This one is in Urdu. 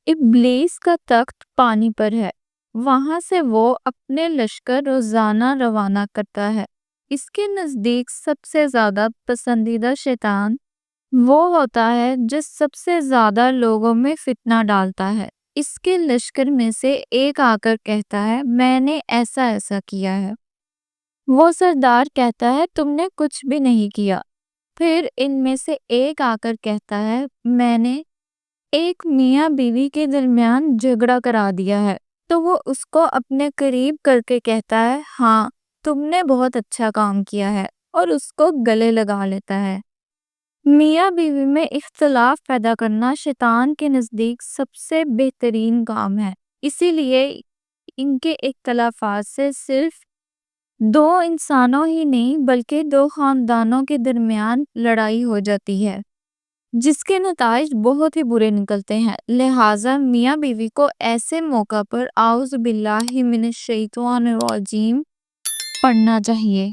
ابلیس کا تخت پانی پر ہے، وہاں سے وہ اپنے لشکر روزانہ روانہ کرتا ہے۔ اس کے نزدیک سب سے زیادہ پسندیدہ شیطان وہ ہوتا ہے جو سب سے زیادہ لوگوں میں فتنہ ڈالتا ہے۔ اس کے لشکر میں سے ایک آ کر کہتا ہے میں نے ایسا ایسا کیا ہے۔ وہ سردار کہتا ہے تم نے کچھ بھی نہیں کیا۔ پھر ان میں سے ایک آ کر کہتا ہے میں نے ایک میاں بیوی کے درمیان جھگڑا کرا دیا ہے۔ تو وہ اس کو اپنے قریب کر کے کہتا ہے ہاں تم نے بہت اچھا کام کیا ہے، اور اس کو گلے لگا لیتا ہے۔ میاں بیوی میں اختلاف پیدا کرنا شیطان کے نزدیک سب سے بہترین کام ہے، اسی لیے ان کے اختلافات سے صرف دو انسانوں ہی نہیں بلکہ دو خاندانوں کے درمیان لڑائی ہو جاتی ہے، جس کے نتائج بہت ہی برے نکلتے ہیں۔ لہٰذا میاں بیوی کو ایسے موقع پر اعوذ باللہ من الشیطان الرجیم پڑھنا چاہیے۔